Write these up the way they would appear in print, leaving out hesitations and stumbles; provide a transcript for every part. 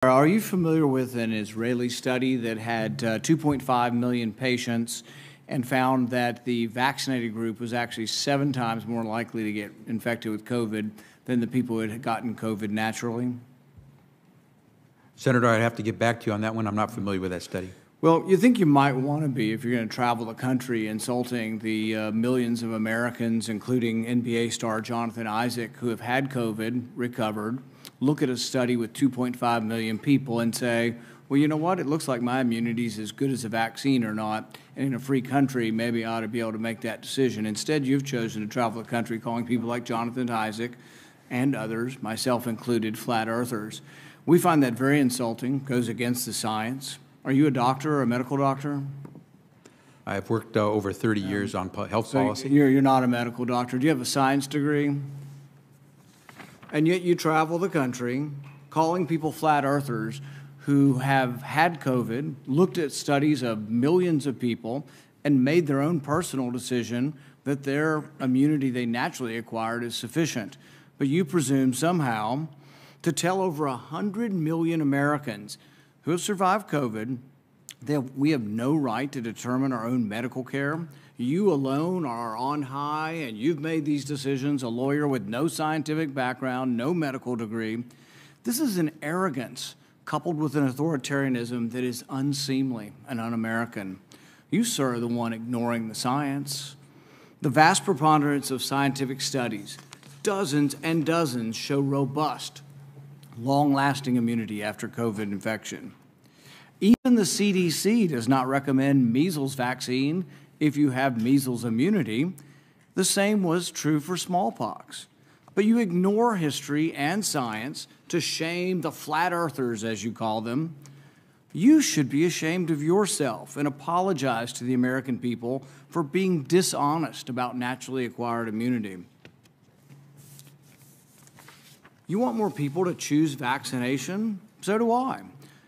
Are you familiar with an Israeli study that had 2.5 million patients and found that the vaccinated group was actually 7 times more likely to get infected with COVID than the people who had gotten COVID naturally? Senator, I'd have to get back to you on that one. I'm not familiar with that study. Well, you think you might want to be if you're going to travel the country insulting the millions of Americans, including NBA star Jonathan Isaac, who have had COVID, recovered, look at a study with 2.5 million people and say, well, you know what? It looks like my immunity is as good as a vaccine or not. And in a free country, maybe I ought to be able to make that decision. Instead, you've chosen to travel the country calling people like Jonathan Isaac and others, myself included, flat earthers. We find that very insulting, goes against the science. Are you a doctor or a medical doctor? I've worked over 30 years on health policy. You're not a medical doctor. Do you have a science degree? And yet you travel the country calling people flat earthers who have had COVID, looked at studies of millions of people, and made their own personal decision that their immunity they naturally acquired is sufficient. But you presume somehow to tell over 100 million Americans who have survived COVID that we have no right to determine our own medical care. You alone are on high, and you've made these decisions, a lawyer with no scientific background, no medical degree. This is an arrogance coupled with an authoritarianism that is unseemly and un-American. You, sir, are the one ignoring the science. The vast preponderance of scientific studies, dozens and dozens, show robust, long-lasting immunity after COVID infection. Even the CDC does not recommend measles vaccine if you have measles immunity. The same was true for smallpox. But you ignore history and science to shame the flat earthers, as you call them. You should be ashamed of yourself and apologize to the American people for being dishonest about naturally acquired immunity. You want more people to choose vaccination? So do I.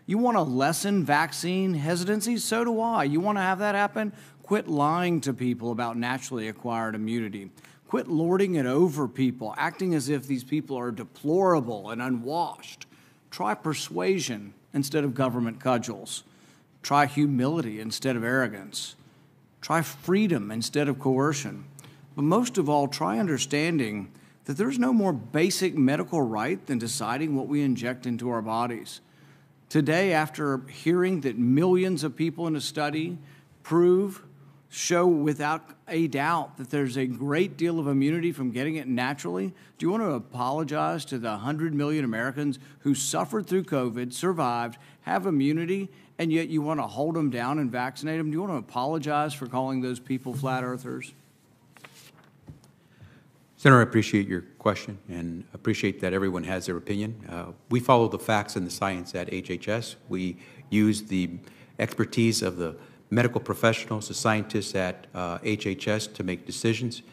You want to lessen vaccine hesitancy? So do I. You want to have that happen? Quit lying to people about naturally acquired immunity. Quit lording it over people, acting as if these people are deplorable and unwashed. Try persuasion instead of government cudgels. Try humility instead of arrogance. Try freedom instead of coercion. But most of all, try understanding that there's no more basic medical right than deciding what we inject into our bodies. Today, after hearing that millions of people in a study show without a doubt that there's a great deal of immunity from getting it naturally, do you want to apologize to the 100 million Americans who suffered through COVID, survived, have immunity, and yet you want to hold them down and vaccinate them? Do you want to apologize for calling those people flat earthers? Senator, I appreciate your question and appreciate that everyone has their opinion. We follow the facts and the science at HHS. We use the expertise of the medical professionals, the scientists at HHS to make decisions.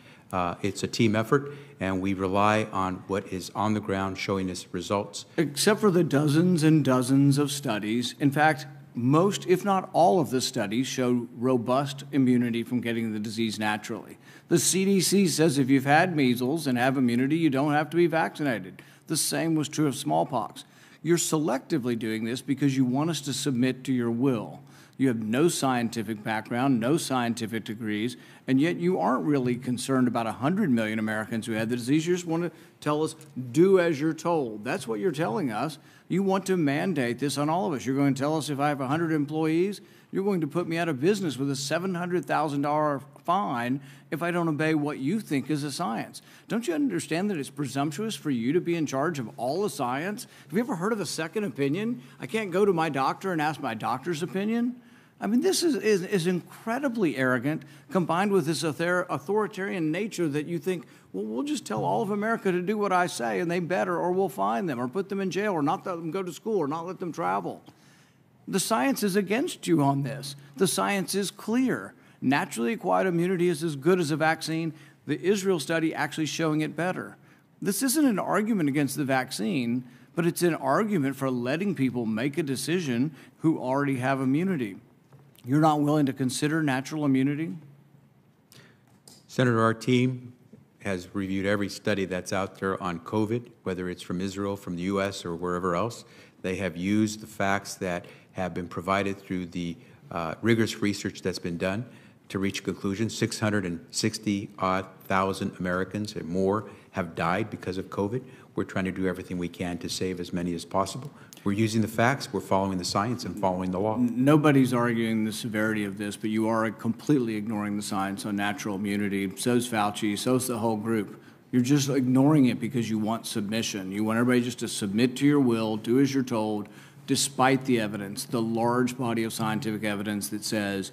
It's a team effort, and we rely on what is on the ground showing us results. Except for the dozens and dozens of studies. In fact, most, if not all of the studies show robust immunity from getting the disease naturally. The CDC says if you've had measles and have immunity, you don't have to be vaccinated. The same was true of smallpox. You're selectively doing this because you want us to submit to your will. You have no scientific background, no scientific degrees, and yet you aren't really concerned about 100 million Americans who had the disease. You just want to tell us, do as you're told. That's what you're telling us. You want to mandate this on all of us. You're going to tell us if I have 100 employees, you're going to put me out of business with a $700,000 fine if I don't obey what you think is a science. Don't you understand that it's presumptuous for you to be in charge of all the science? Have you ever heard of a second opinion? I can't go to my doctor and ask my doctor's opinion. I mean, this is incredibly arrogant, combined with this authoritarian nature that you think, well, we'll just tell all of America to do what I say, and they better, or we'll fine them, or put them in jail, or not let them go to school, or not let them travel. The science is against you on this. The science is clear. Naturally acquired immunity is as good as a vaccine. The Israel study actually showing it better. This isn't an argument against the vaccine, but it's an argument for letting people make a decision who already have immunity. You're not willing to consider natural immunity? Senator, our team has reviewed every study that's out there on COVID, whether it's from Israel, from the U.S., or wherever else. They have used the facts that have been provided through the rigorous research that's been done to reach a conclusion. 660,000 Americans and more have died because of COVID. We're trying to do everything we can to save as many as possible. We're using the facts, we're following the science and following the law. Nobody's arguing the severity of this, but you are completely ignoring the science on natural immunity. So's Fauci, so's the whole group. You're just ignoring it because you want submission. You want everybody just to submit to your will, do as you're told, despite the evidence, the large body of scientific evidence that says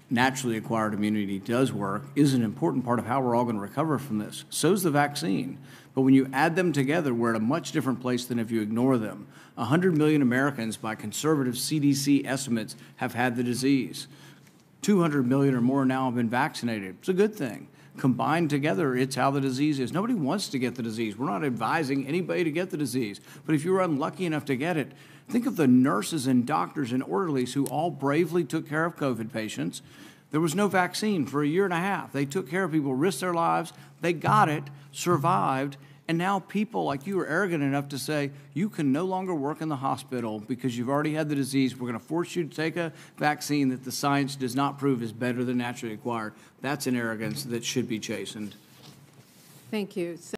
naturally acquired immunity does work is an important part of how we're all going to recover from this. So's the vaccine. But when you add them together, we're at a much different place than if you ignore them. 100 million Americans, by conservative CDC estimates, have had the disease. 200 million or more now have been vaccinated. It's a good thing. Combined together, it's how the disease is. Nobody wants to get the disease. We're not advising anybody to get the disease. But if you were unlucky enough to get it, think of the nurses and doctors and orderlies who all bravely took care of COVID patients. There was no vaccine for a year and a half. They took care of people, risked their lives. They got it, survived, and now people like you are arrogant enough to say, you can no longer work in the hospital because you've already had the disease. We're going to force you to take a vaccine that the science does not prove is better than naturally acquired. That's an arrogance that should be chastened. Thank you.